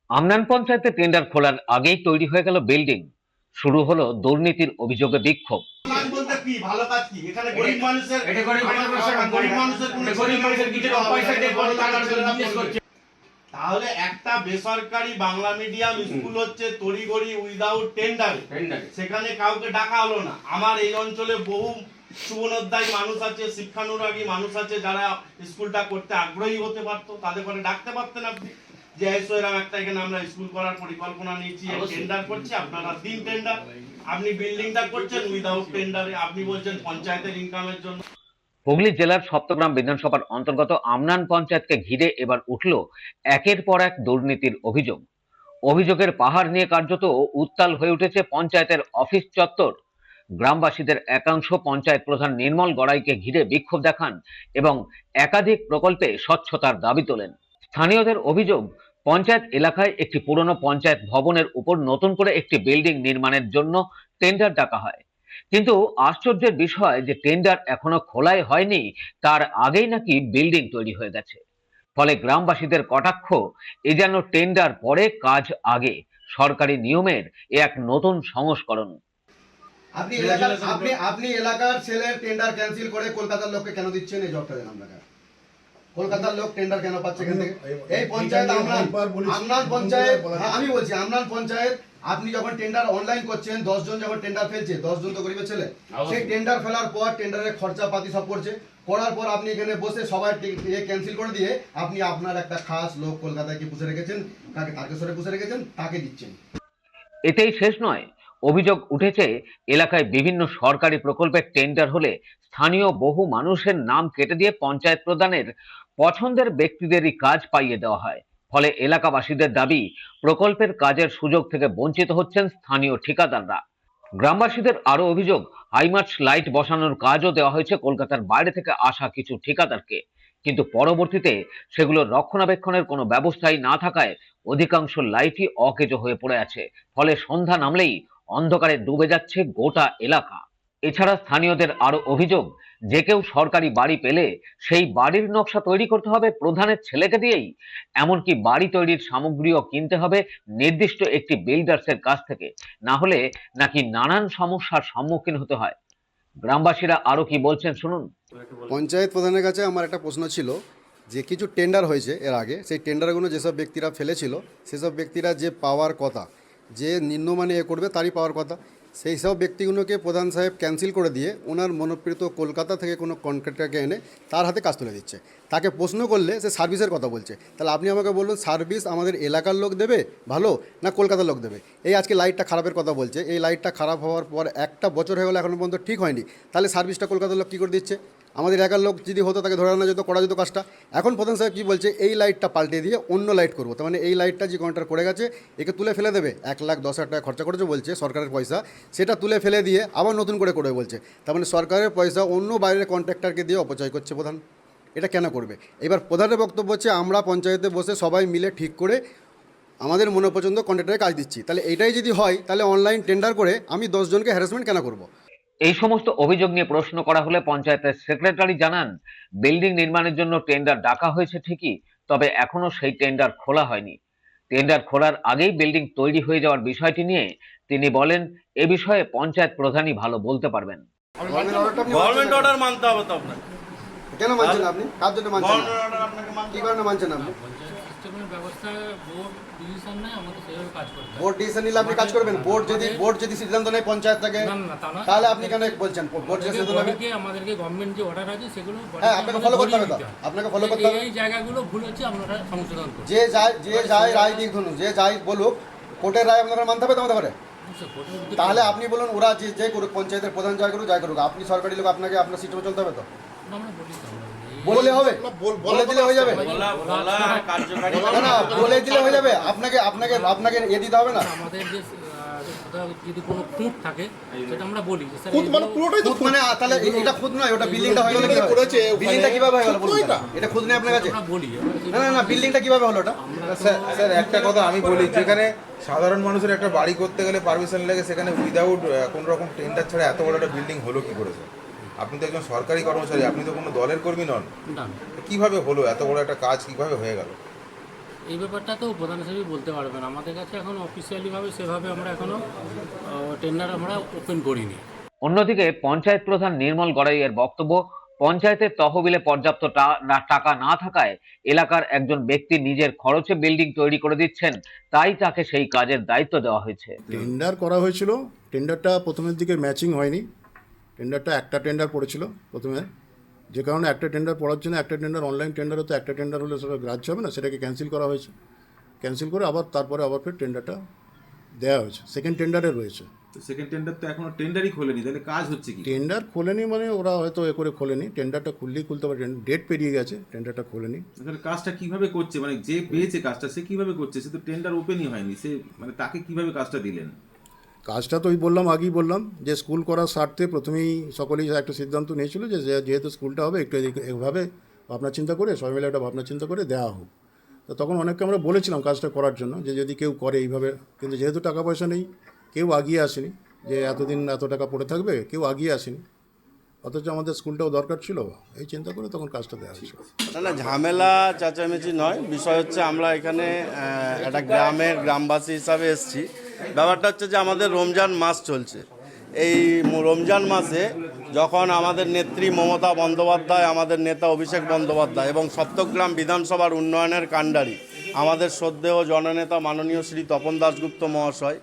আমনান পঞ্চায়েতে টেন্ডার খোলার আগেই তৈরি হয়ে গেল বিল্ডিং। শুরু হলো দুর্নীতির অভিযোগে বিক্ষোভ। বলতে কি ভালো কাজ কি এখানে গরিব মানুষের গরিব মানুষের কোনো গরিব মানুষের কিছু পয়সা দিয়ে বড় টাকার জন্য বিজনেস করছে। তাহলে একটা বেসরকারি বাংলা মিডিয়াম স্কুল হচ্ছে তড়িঘড়ি উইদাউট টেন্ডার, সেখানে কাউকে ডাকা হলো না। আমার এই অঞ্চলে বহু সুবর্ণোদ্যায়ী মানুষ আছে, শিক্ষানুরাগী মানুষ আছে যারা স্কুলটা করতে আগ্রহী হতে পারতো, তাদের করে ডাকতে পারতেন আপনি যে এসোরাম একটা এখানে আমরা স্কুল করার পরিকল্পনা নিয়েছি, টেন্ডার করছি, আপনারা দিন টেন্ডার। আপনি বিল্ডিংটা করছেন উইদাউট টেন্ডারে, আপনি বলছেন পঞ্চায়েতের ইনকামের জন্য। হুগলি জেলার সপ্তগ্রাম বিধানসভার অন্তর্গত আমনান পঞ্চায়েতকে ঘিরে এবার উঠল একের পর এক দুর্নীতির অভিযোগ। অভিযোগের পাহাড় নিয়ে কার্যত উত্তাল হয়ে উঠেছে পঞ্চায়েতের অফিস চত্বর। গ্রামবাসীদের একাংশ পঞ্চায়েত প্রধান নির্মল গড়াইকে ঘিরে বিক্ষোভ দেখান এবং একাধিক প্রকল্পে স্বচ্ছতার দাবি তোলেন। স্থানীয়দের অভিযোগ, পঞ্চায়েত এলাকায় একটি পুরনো পঞ্চায়েত ভবনের উপর নতুন করে একটি বিল্ডিং নির্মাণের জন্য টেন্ডার ডাকা হয়, কিন্তু আশ্চর্যের বিষয় যে টেন্ডার এখনো খোলাই হয়নি, তার আগেই নাকি বিল্ডিং তৈরি হয়ে গেছে। ফলে গ্রামবাসীদের কটাক্ষ, এ যেন টেন্ডার পরে কাজ আগে, সরকারি নিয়মের এ এক নতুন সংস্করণ। আপনি এলাকার ছেলের টেন্ডার ক্যান্সেল করে কলকাতার লোককে কেন দিচ্ছেন? এই জবটা দেন আপনাকে। কলকাতার লোক টেন্ডার কেন পাচ্ছে এখান থেকে? এই পঞ্চায়েত আমনান পঞ্চায়েত, আমি বলছি আমনান পঞ্চায়েত, আপনি যখন টেন্ডার অনলাইন করছেন 10 জন যখন টেন্ডার ফেলছে, 10 জন তো গরিবের ছেলে, সেই টেন্ডার ফেলার পর টেন্ডারের খরচা পাতি সব করছে, করার পর আপনি এখানে বসে সবাই ক্যান্সেল করে দিয়ে আপনি আপনার একটা খাস লোক কলকাতায় কি পুষে রেখেছেন, কাকে তারকেশ্বরে পুষে রেখেছেন, তাকে দিচ্ছেন। এতেই শেষ নয়, অভিযোগ উঠেছে এলাকায় বিভিন্ন সরকারি প্রকল্পের টেন্ডার হলে স্থানীয় বহু মানুষের নাম কেটে দিয়ে পঞ্চায়েত প্রধানের পছন্দের ব্যক্তিদেরই কাজ পাইয়ে দেওয়া হয়। ফলে এলাকাবাসীদের দাবি, প্রকল্পের কাজের সুযোগ থেকে বঞ্চিত হচ্ছেন স্থানীয় ঠিকাদাররা। গ্রামবাসীদের আরো অভিযোগ, হাইমার্চ লাইট বসানোর কাজও দেওয়া হয়েছে কলকাতার বাইরে থেকে আসা কিছু ঠিকাদারকে, কিন্তু পরবর্তীতে সেগুলোর রক্ষণাবেক্ষণের কোনো ব্যবস্থাই না থাকায় অধিকাংশ লাইটই অকেজো হয়ে পড়ে আছে। ফলে সন্ধ্যা নামলেই অন্ধকারে ডুবে যাচ্ছে গোটা এলাকা। এছাড়া স্থানীয়দের আরো অভিযোগ, যে কেউ সরকারি বাড়ি পেলে সেই বাড়ির নকশা তৈরি করতে হবে প্রধানের ছেলেকে দিয়েই, এমনকি বাড়ি তৈরির সামগ্রীও কিনতে হবে নির্দিষ্ট একটি বিল্ডার্সের কাছ থেকে, না হলে নাকি নানান সমস্যার সম্মুখীন হতে হয়। গ্রামবাসীরা আরো কি বলছেন শুনুন। পঞ্চায়েত প্রধানের কাছে আমার একটা প্রশ্ন ছিল যে কিছু টেন্ডার হয়েছে এর আগে, সেই টেন্ডারগুলো যেসব ব্যক্তিরা ফেলেছিল সেসব ব্যক্তিরা যে পাওয়ার কথা, যে নিম্নমানে করবে তারই পাওয়ার কথা, সেই সব ব্যক্তিগুলোকে প্রধান সাহেব ক্যান্সেল করে দিয়ে ওনার মনোপ্রীত কলকাতা থেকে কোনো কন্ট্রাক্টরকে এনে তার হাতে কাজ তুলে দিচ্ছে। তাকে প্রশ্ন করলে সে সার্ভিসের কথা বলছে। তাহলে আপনি আমাকে বলুন, সার্ভিস আমাদের এলাকার লোক দেবে ভালো, না কলকাতার লোক দেবে? এই আজকে লাইটটা খারাপের কথা বলছে, এই লাইটটা খারাপ হওয়ার পর একটা বছর হয়ে গেলো এখনও পর্যন্ত ঠিক হয়নি, তাহলে সার্ভিসটা কলকাতার লোক কী করে দিচ্ছে? আমাদের এলাকার লোক যদি হতো তাকে ধরে আনা যেত, করা যেত কাজটা। এখন প্রধান সাহেব কী বলছে, এই লাইটটা পাল্টে দিয়ে অন্য লাইট করবো। তার মানে এই লাইটটা যে কন্ট্রাক্ট করে গেছে একে তুলে ফেলে দেবে। 1,10,000 টাকা খরচা করেছে বলছে সরকারের পয়সা, সেটা তুলে ফেলে দিয়ে আবার নতুন করে করবে বলছে। তার মানে সরকারের পয়সা অন্য বাইরের কন্ট্রাক্টরকে দিয়ে অপচয় করছে প্রধান। এটা কেন করবে? এবার প্রধানের বক্তব্য হচ্ছে আমরা পঞ্চায়েতে বসে সবাই মিলে ঠিক করে আমাদের মনোপছন্দ কন্ট্রাক্টরের কাজ দিচ্ছি। তাহলে এইটাই যদি হয় তাহলে অনলাইন টেন্ডার করে আমি 10 জনকে হ্যারাসমেন্ট কেন করব? এই সমস্ত অভিযোগ নিয়ে প্রশ্ন করা হলে পঞ্চায়েতের সেক্রেটারি জানান, বিল্ডিং নির্মাণের জন্য টেন্ডার ডাকা হয়েছে ঠিকই, তবে এখনো সেই টেন্ডার খোলা হয়নি। টেন্ডার খোলার আগেই বিল্ডিং তৈরি হয়ে যাওয়ার বিষয়টি নিয়ে তিনি বলেন, এ বিষয়ে পঞ্চায়েত প্রধানই ভালো বলতে পারবেন। গভর্নমেন্ট অর্ডার মানতে হবে তো আপনাকে। কেন মানছেন আপনি? কার জন্য মানছেন? গভর্নমেন্ট অর্ডার আপনাকে মানতে কী কারণে মানছেন আপনি? বোর্ড ডিসিশন নিলে আপনি কাজ করবেন? বোর্ড যদি সিদ্ধান্ত নেয় পঞ্চায়েত থেকে, তাহলে আপনি কেন বলছেন বোর্ড যে সিদ্ধান্ত নেবে? আমাদেরকে গভর্নমেন্ট যে অর্ডার আছে সেগুলো হ্যাঁ আপনাকে ফলো করতে হবে। তো আপনাকে ফলো করতে হবে। এই জায়গাগুলো ভুল হচ্ছে, আপনারা সংশোধন করুন। যে যায় রায় দিক ধরুন, যে যাই বলুক, কোর্টের রায় আপনারা মানতে হবে তোমাদের ঘরে। তাহলে আপনি বলুন, ওরা যে করুক, পঞ্চায়েতের প্রধান যাই করুক, আপনি সরকারি লোক, আপনাকে আপনার সিস্টেমে চলতে হবে। তো বললে হবে? বলে দিলে হয়ে যাবে? না, বলে দিলে হয়ে যাবে? আপনাকে দিতে হবে না? আমাদের যে যদি কোনো খুঁত থাকে সেটা আমরা বলি যে স্যার, খুদ মানে তাহলে এটা খুদ নয়, ওটা বিল্ডিংটা হয়ে গেল কিভাবে? বিল্ডিংটা কিভাবে হয়ে গেল বলুন? এটা খুদ নেই আপনার কাছে? আমরা বলি না, বিল্ডিংটা কিভাবে হলো ওটা? স্যার একটা কথা আমি বলি, যেখানে সাধারণ মানুষের একটা বাড়ি করতে গেলে পারমিশন লাগে, সেখানে উইদাউট কোনো রকম টেন্ডার ছাড়া এত বড় একটা বিল্ডিং হলো কি করে? স্যার আপনি তো একজন সরকারি কর্মচারী, আপনি তো কোনো দলের কর্মী নন, কিভাবে হলো? এত বড় একটা কাজ কিভাবে হয়ে গেল? এই ব্যাপারটা তো প্রধান হিসেবে বলতে পারবেন। আমাদের কাছে এখন অফিসিয়ালিভাবে সেভাবে আমরা এখনও টেন্ডার আমরা ওপেন করিনি। অন্যদিকে পঞ্চায়েত প্রধান নির্মল গড়াইয়ের বক্তব্য, পঞ্চায়েতের তহবিলে পর্যাপ্ত টাকা না থাকায় এলাকার একজন ব্যক্তি নিজের খরচে বিল্ডিং তৈরি করে দিচ্ছেন, তাই তাকে সেই কাজের দায়িত্ব দেওয়া হয়েছে। টেন্ডার করা হয়েছিল, টেন্ডারটা প্রথমের দিকে ম্যাচিং হয়নি, টেন্ডারটা একটা টেন্ডার পড়েছিল প্রথমে, যে কারণে একটা টেন্ডার পড়ার জন্য একটা টেন্ডার অনলাইন টেন্ডার হতো, একটা টেন্ডার হলে সেটা গ্রাহ্য হবে না, সেটাকে ক্যান্সেল করা হয়েছে। ক্যান্সেল করে তারপরে আবার ফের টেন্ডারটা দেওয়া হয়েছে, সেকেন্ড টেন্ডারে রয়েছে। তো সেকেন্ড টেন্ডার তো এখনো টেন্ডারই খোলেনি, তাহলে কাজ হচ্ছে কি? টেন্ডার খোলেনি মানে ওরা হয়তো করে খোলেনি, টেন্ডারটা খুললেই খুলতে পারে, ডেট পেরিয়ে গেছে, টেন্ডারটা খোলেনি। তাহলে কাজটা কিভাবে করছে, মানে যে পেয়েছে কাজটা সে কিভাবে করছে? সে তো টেন্ডার ওপেনই হয়নি, সে মানে তাকে কিভাবে কাজটা দিলেন? কাজটা তো আগেই বললাম যে স্কুল করার স্বার্থে প্রথমেই সকলেই একটা সিদ্ধান্ত নিয়েছিল যে যেহেতু স্কুলটা হবে একটু এভাবে ভাবনা চিন্তা করে, সবাই মিলে একটা ভাবনা চিন্তা করে দেওয়া হোক। তো তখন অনেককে আমরা বলেছিলাম কাজটা করার জন্য, যে যদি কেউ করে এইভাবে, কিন্তু যেহেতু টাকা পয়সা নেই কেউ আগিয়ে আসেনি, যে এতদিন এত টাকা পড়ে থাকবে, কেউ আগিয়ে আসেনি। অথচ আমাদের স্কুলটাও দরকার ছিল, এই চিন্তা করে তখন কাজটা দেওয়া হয়েছিল। না ঝামেলা চেঁচামেচি নয়, বিষয় হচ্ছে আমরা এখানে একটা গ্রামবাসী হিসাবে এসেছি। ব্যাপারটা হচ্ছে যে আমাদের রমজান মাস চলছে। এই রমজান মাসে যখন আমাদের নেত্রী মমতা বন্দ্যোপাধ্যায়, আমাদের নেতা অভিষেক বন্দ্যোপাধ্যায় এবং সপ্তগ্রাম বিধানসভার উন্নয়নের কাণ্ডারি আমাদের শ্রদ্ধেয় জননেতা মাননীয় শ্রী তপন দাশগুপ্ত মহাশয়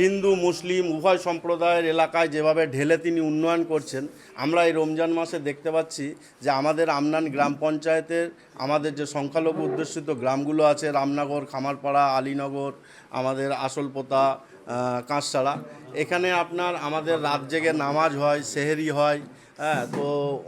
হিন্দু মুসলিম উভয় সম্প্রদায়ের এলাকায় যেভাবে ঢেলে তিনি উন্নয়ন করছেন, আমরা এই রমজান মাসে দেখতে পাচ্ছি যে আমাদের আমনান গ্রাম পঞ্চায়েতের আমাদের যে সংখ্যালঘু অধ্যুষিত গ্রামগুলো আছে, রামনগর, খামারপাড়া, আলীনগর, আমাদের আসলপোতা, কাঁচসাড়া, এখানে আমাদের রাত জেগে নামাজ হয়, সেহেরি হয়, হ্যাঁ। তো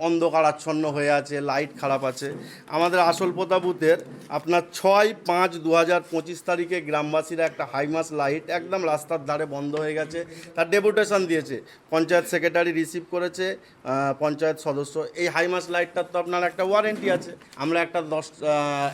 অন্ধকারাচ্ছন্ন হয়ে আছে, লাইট খারাপ আছে। আমাদের আসলপোতা বুথের 6/5/2025 তারিখে গ্রামবাসীরা একটা হাইমাস লাইট একদম রাস্তার ধারে বন্ধ হয়ে গেছে, তার ডেপুটেশন দিয়েছে, পঞ্চায়েত সেক্রেটারি রিসিভ করেছে, পঞ্চায়েত সদস্য। এই হাইমাস লাইটটার তো আপনার একটা ওয়ারেন্টি আছে। আমরা একটা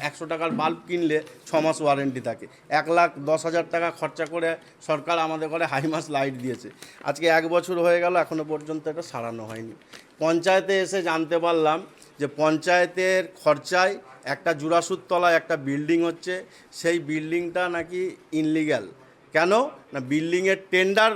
100 টাকার বাল্ব কিনলে 6 মাস ওয়ারেন্টি থাকে। 1,10,000 টাকা খরচা করে সরকার আমাদের ঘরে হাইমাস লাইট দিয়েছে। আজকে 1 বছর হয়ে গেল, এখনও পর্যন্ত এটা সারানো হয়নি। পঞ্চায়েতে এসে জানতে পারলাম যে পঞ্চায়েতের খরচায় একটা জুরাসুর তলায় একটা বিল্ডিং হচ্ছে, সেই বিল্ডিংটা নাকি ইনলিগ্যাল। কেন না, বিল্ডিংয়ের টেন্ডার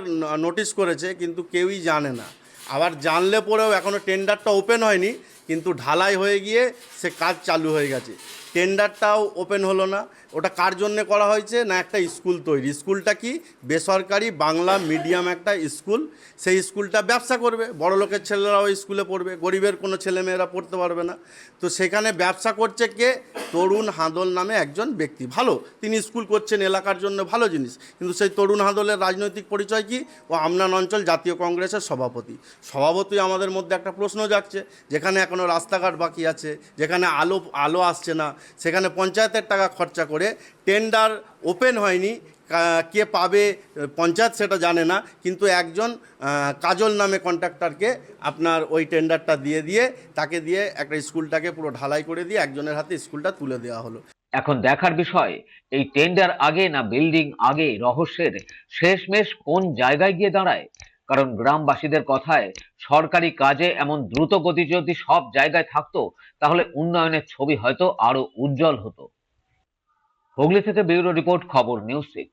নোটিশ করেছে কিন্তু কেউই জানে না। আবার জানলে পরেও এখনও টেন্ডারটা ওপেন হয়নি, কিন্তু ঢালাই হয়ে গিয়ে সে কাজ চালু হয়ে গেছে। টেন্ডারটাও ওপেন হলো না। ওটা কার জন্যে করা হয়েছে না, একটা স্কুল তৈরি। স্কুলটা কি বেসরকারি বাংলা মিডিয়াম একটা স্কুল, সেই স্কুলটা ব্যবসা করবে, বড় লোকের ছেলেরাও স্কুলে পড়বে, গরিবের কোনো ছেলেমেয়েরা পড়তে পারবে না। তো সেখানে ব্যবসা করছে কে, তরুণ হাদল নামে একজন ব্যক্তি। ভালো, তিনি স্কুল করছেন এলাকার জন্য, ভালো জিনিস, কিন্তু সেই তরুণ হাদলের রাজনৈতিক পরিচয় কি? ও আমনান অঞ্চল জাতীয় কংগ্রেসের সভাপতি। আমাদের মধ্যে একটা প্রশ্ন জাগছে, যেখানে এখনও রাস্তাঘাট বাকি আছে, যেখানে আলো আসছে না, সেখানে পঞ্চায়েতের টাকা খরচা করে টেন্ডার ওপেন হয়নি, কে পাবে পঞ্চায়েত সেটা জানে না, কিন্তু একজন কাজল নামে কন্ট্রাক্টরকে ওই টেন্ডারটা দিয়ে তাকে দিয়ে একটা স্কুলটাকে পুরো ঢালাই করে দিয়ে একজনের হাতে স্কুলটা তুলে দেওয়া হলো। এখন দেখার বিষয়, এই টেন্ডার আগে না বিল্ডিং আগে রহস্যের শেষমেশ কোন জায়গায় গিয়ে দাঁড়ায়। কারণ গ্রামবাসীদের কথায় সরকারি কাজে এমন দ্রুত গতি যদি সব জায়গায় থাকতো, তাহলে উন্নয়নের ছবি হয়তো আরো উজ্জ্বল হতো। হুগলি থেকে ব্যুরো রিপোর্ট, খবর নিউজ 6।